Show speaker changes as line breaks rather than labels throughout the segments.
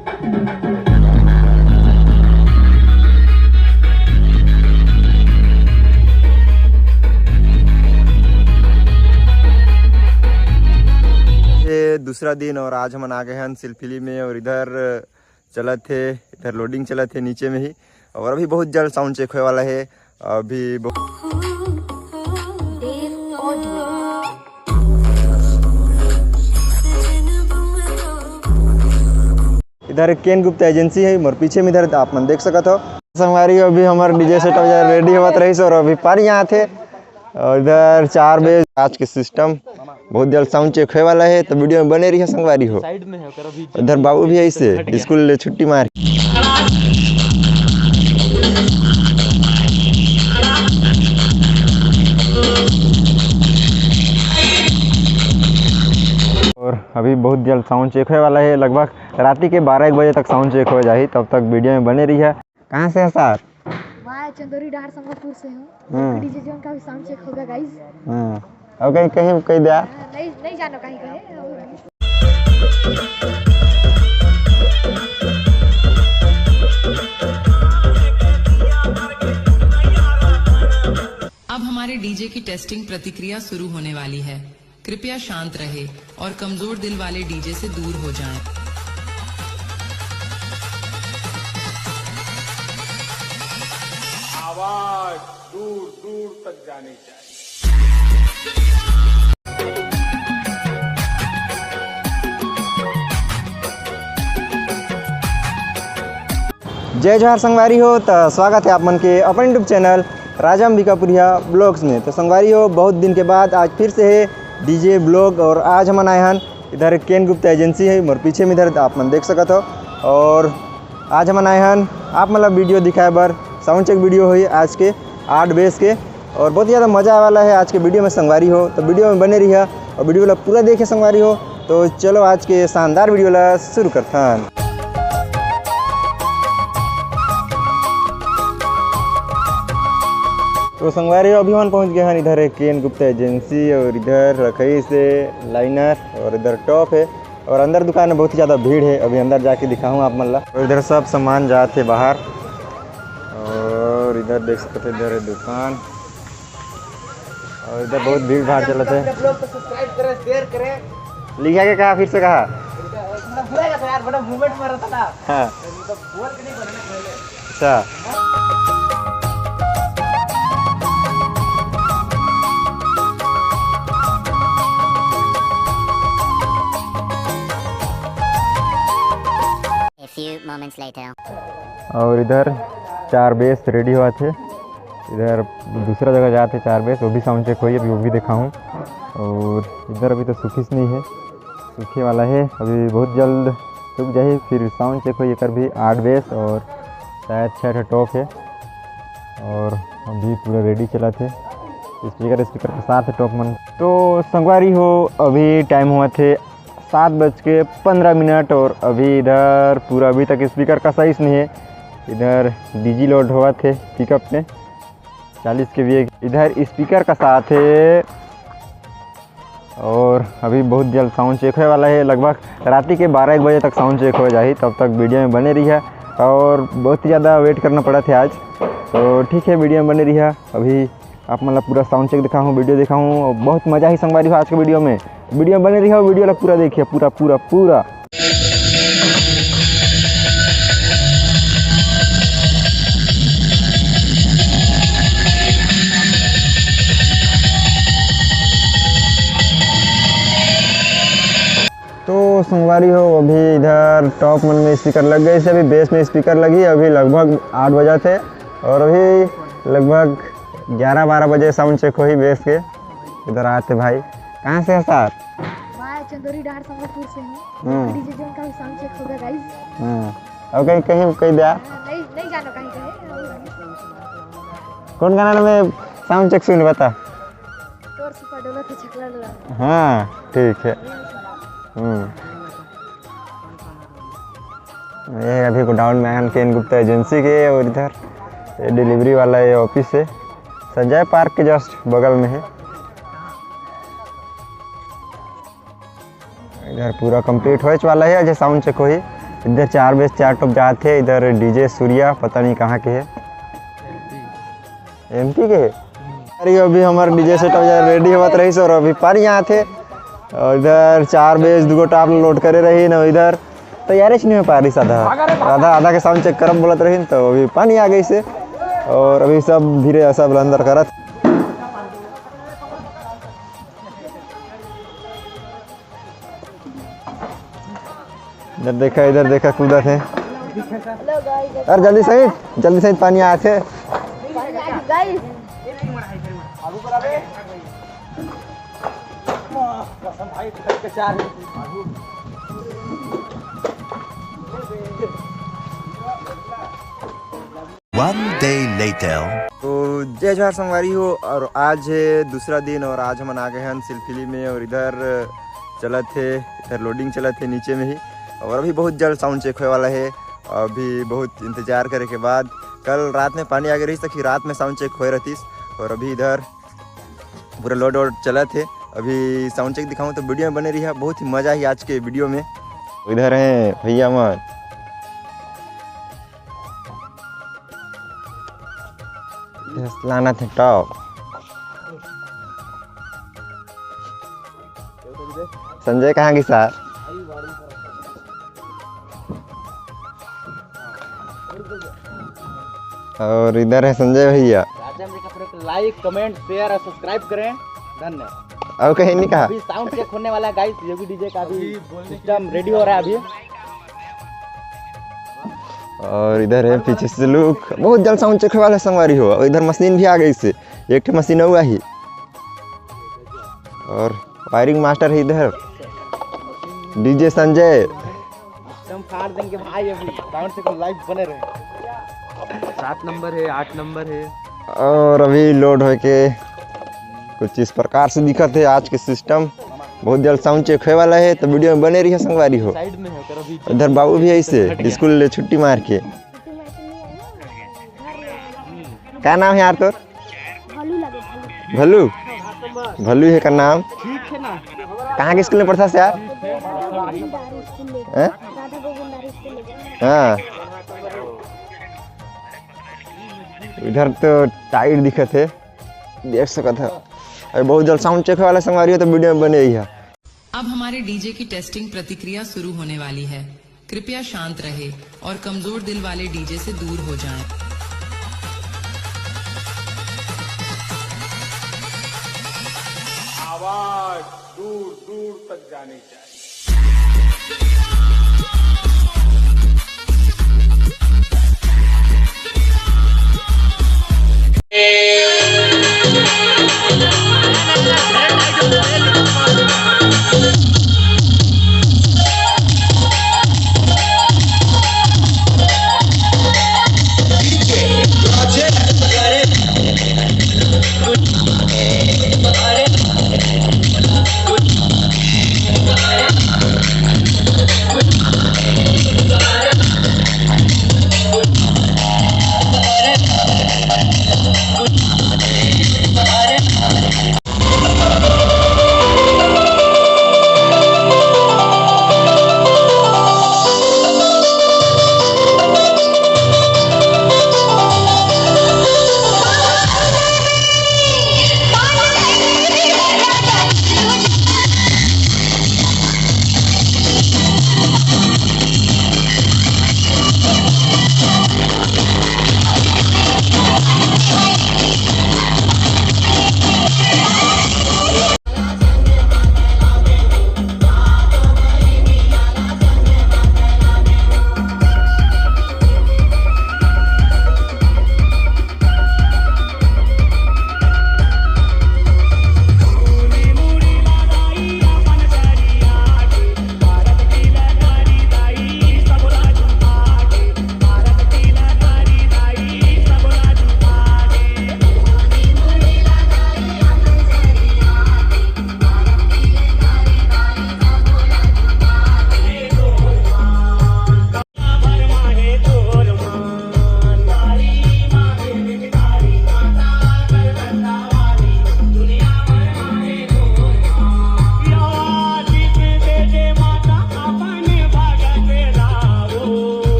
ये दूसरा दिन और आज हम आ गए हैं सिलफिली में और इधर चला थे, इधर लोडिंग चला थे नीचे में ही। और अभी बहुत जल्द साउंड चेक होने वाला है। अभी इधर केन गुप्ता एजेंसी है और पीछे में इधर आप मन देख सकते हो संगवारी। अभी हमारे डीजे सेटअप रेडी होत रही और अभी पानी यहाँ थे और इधर 4 बजे आज के सिस्टम बहुत जल्द साउंड चेक होने वाला है, तो वीडियो में बने रही है संगवारी हो। इधर बाबू भी ऐसे स्कूल छुट्टी मार और अभी बहुत जल्द साउंड चेक होने वाला है। लगभग रात के 12-1 बजे तक साउंड चेक हो जाए, तब तक वीडियो में बने रही है। कहाँ से है सर?
मैं चंदोरी डाहर संगमपुर से हूँ। डीजे जोन का भी साउंड चेक होगा गाइस।
और कहीं कहीं दिया
नहीं जानो कहीं कहीं।
अब हमारे डीजे की टेस्टिंग प्रतिक्रिया शुरू होने वाली है। कृपया शांत रहे और कमजोर दिल वाले डीजे से दूर हो जाएं।
आवाज दूर दूर तक जानी चाहिए।
जय जोहार संगवारी हो, तो स्वागत है आप मन के अपन यूट्यूब चैनल राजा अंबिकापुरिया ब्लॉग्स में। तो संगवारी हो, बहुत दिन के बाद आज फिर से है डीजे ब्लॉग और आज हम आए हैं इधर केन गुप्ता एजेंसी है और पीछे में इधर आप मन देख सकते हो। और आज हम आए हैं आप मतलब वीडियो दिखाए बार साउंड चेक वीडियो हुई आज के 8 बेस के और बहुत ज़्यादा मज़ा आने वाला है आज के वीडियो में संगवारी हो। तो वीडियो में बने रही है और वीडियो वाला पूरा देखे संगवारी हो। तो चलो आज के शानदार वीडियो वाला शुरू करते हैं। तो संगवारी अभी हम पहुंच गए हैं इधर है केन गुप्ता एजेंसी और इधर रखई से लाइनर और इधर टॉप है और अंदर दुकान में बहुत ही ज़्यादा भीड़ है। अभी अंदर जाके दिखाऊँ आप मतलब। और इधर सब सामान जाते बाहर और इधर देख सकते हैं इधर है दुकान और इधर बहुत भीड़ भाड़ चलते है। लिखा के कहा फिर से कहा हाँ अच्छा। और इधर 4 बेस रेडी हुआ थे। इधर दूसरा जगह जाते 4 बेस, वो भी साउंड चेक हुई, अभी वो भी दिखाऊँ। और इधर अभी तो सूखी नहीं है, सूखे वाला है, अभी बहुत जल्द सूख जाए। फिर साउंड चेक हुई कर भी 8 बेस और शायद 6 टॉप है और अभी पूरा रेडी चला थे। स्पीकर के साथ है टॉप मन। तो संगवारी हो, अभी टाइम हुआ थे 7:15 और अभी इधर पूरा अभी तक स्पीकर का सही नहीं है। इधर डीजी लोड हुआ थे पिकअप में 40 के भी इधर स्पीकर का साथ है और अभी बहुत जल्द साउंड चेक होने वाला है। लगभग रात के 12-1 बजे तक साउंड चेक हो जाए, तब तक वीडियो में बने रही है। और बहुत ही ज़्यादा वेट करना पड़ा था आज, तो ठीक है वीडियो में बने रही है। अभी आप मतलब पूरा साउंड चेक दिखाऊँ, वीडियो दिखाऊँ और बहुत मज़ा ही संगवारी हो आज के वीडियो में। वीडियो में बने रही है, वीडियो पूरा देखिए पूरा पूरा पूरा। तो संगवारी हो, अभी इधर टॉप मन में स्पीकर लग गए से, अभी बेस में स्पीकर लगी। अभी लगभग 8 बजे थे और अभी लगभग 11-12 बजे साउंड चेक हुई बेस के। इधर आते भाई, कहाँ से है सर?
मैं चंदोरी डाहर संगमपुर से हूँ। डीजे जोन का भी साउंड चेक होगा गाइस।
और कहीं दिया
नहीं जानो कहीं कहीं।
कौन गाना में साउंड चेक सुन बता।
तोर सुपर डोला थे छकला डोला।
हाँ ठीक है। ये अभी गोडाउन में आए केन गुप्ता एजेंसी के और इधर ये डिलीवरी वाला ये ऑफिस है, संजय पार्क के जस्ट बगल में है। इधर पूरा कंप्लीट हो वाला है, जो साउंड चेक हुई इधर 4 बेस 4 टॉप जाते, इधर डीजे सूर्या पता नहीं कहाँ के है, MP के है। अरे अभी हमारे डीजे सेटअप रेडी होत रही और अभी पर यहाँ थे और इधर 4 बेस 2 टॉप लोड करे रही ना, इधर तैयारी नहीं हो पा रही साधा आधा के साउंड चेक करब बोलत रही तो अभी पानी आ गई से और अभी सब धीरे सब अंदर करत। इधर देखा कूदत है।
हेलो गाइस,
अरे जल्दी सही पानी आए थे।
Guys
One day later.
तो जय जोहार संगवारी हो, और आज है दूसरा दिन और आज हम आ गए हैं सिलफिली में और इधर चलत थे, इधर लोडिंग चलत थे नीचे में ही और अभी बहुत जल्द साउंड चेक होने वाला है। अभी बहुत इंतजार करे के बाद कल रात में पानी आ गई रही तक रात में साउंड चेक हो रही और अभी इधर पूरा लोड वोड चला थे। अभी साउंड चेक दिखाऊं तो वीडियो में बने रही है, बहुत ही मज़ा ही आज के वीडियो में। इधर हैं भैया मन लाना थे टॉप, संजय कहाँ की सार और इधर है संजय भैया।
लाइक कमेंट शेयर और सब्सक्राइब करें, धन्यवाद।
और कहीं नहीं कहा।
अभी साउंड चेक होने वाला है गाइस, योगी डीजे का भी सिस्टम रेडी हो रहा है अभी।
और इधर है पीछे से लुक, बहुत जल्द साउंड चेक वाला संगवारी हो। और इधर मशीन भी आ गई से, एक मशीन हुआ ही और वायरिंग मास्टर है इधर डीजे संजय।
एकदम फाड़ देंगे भाई, अभी साउंड चेक लाइव बने रहे। 7 नंबर है, 8 नंबर है
और अभी लोड हो के कुछ इस प्रकार से दिखत है आज के सिस्टम। बहुत जल्द साउंड चेक होने वाला है तो वीडियो में बने रही है संगवारी हो।
साइड में है अभी
इधर बाबू भी ऐसे स्कूल छुट्टी मार के। क्या नाम है यार तोर?
भालू लगे भालू।
भल्लू भल्लू है का नाम।
ठीक है ना।
कहाँ के स्कूल में पढ़ता से यार?
गोविंदारी स्कूल ले,
हैं?
राधा गोविंदारी स्कूल ले।
हाँ, इधर तो टाइट दिखत है, देख सकत है। अरे बहुत जल्द साउंड चेक वाला संगवारी हो तो वीडियो में बने ही है।
अब हमारे डीजे की टेस्टिंग प्रतिक्रिया शुरू होने वाली है। कृपया शांत रहे और कमजोर दिल वाले डीजे से दूर हो जाएं।
आवाज दूर दूर तक जानी चाहिए।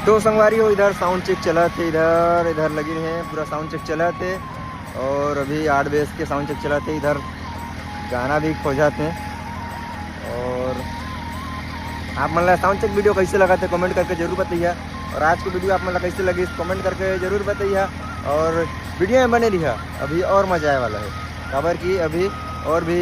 तो संगवारी हो इधर साउंड चेक चला थे, इधर लगी हैं पूरा साउंड चेक चला थे और अभी 8 बेस के साउंड चेक चला थे। इधर गाना भी खोजाते हैं और आप मतलब साउंड चेक वीडियो कैसे लगा थे कमेंट करके ज़रूर बताइए। और आज की वीडियो आप मतलब कैसे लगी कमेंट करके ज़रूर बताइए और वीडियो में बने रहिए, अभी और मज़ा आने वाला है। खबर की अभी और भी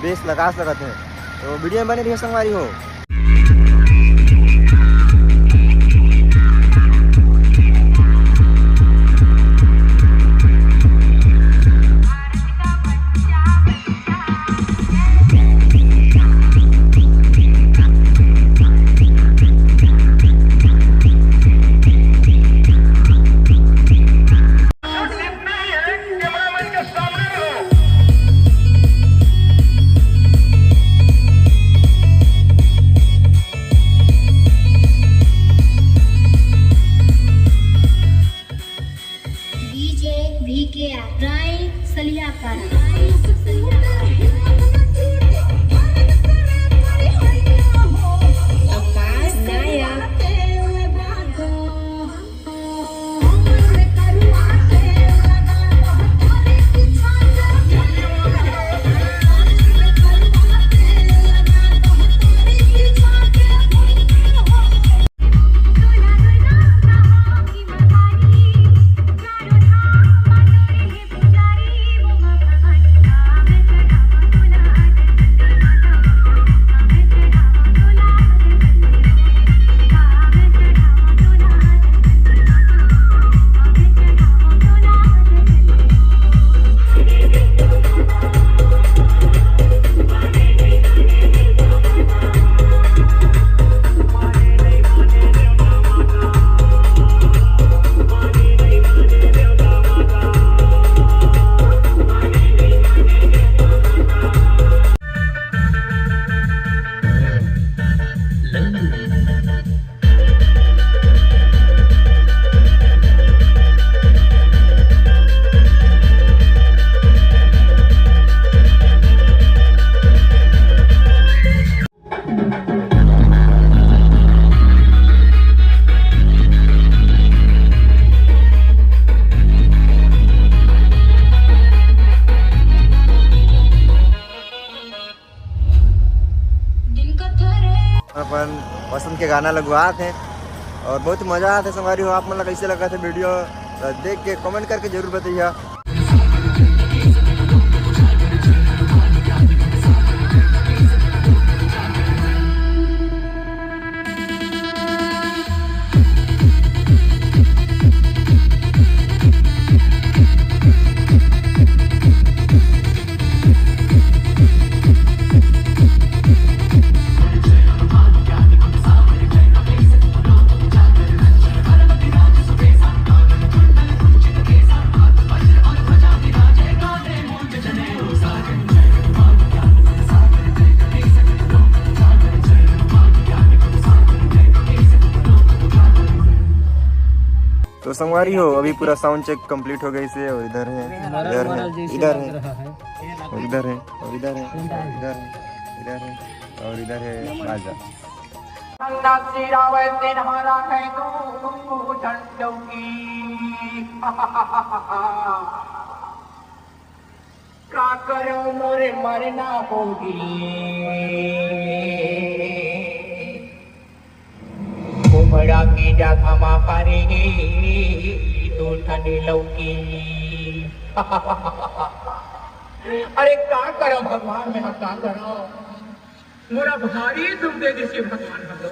बेस लगा सकते हैं, तो वीडियो में बने रहिए संगवारी हो। अपन पसंद के गाना लगवाते हैं और बहुत मज़ा आता है संगवारी हो। आप मतलब कैसे लगा था वीडियो देख के कमेंट करके ज़रूर बताइए। तो संगवारी हो अभी पूरा साउंड चेक कंप्लीट हो गई से और इधर है, इधर है, इधर है, और इधर है, और इधर है, इधर है, इधर है और इधर है बाजा।
क्या करो मोरे मरना होगी उमड़ा की जगह पारेगी तू ठंडी लौकी। अरे क्या करो भगवान में क्या करो मोरा भारी तुम दे जिसे भगवान भगो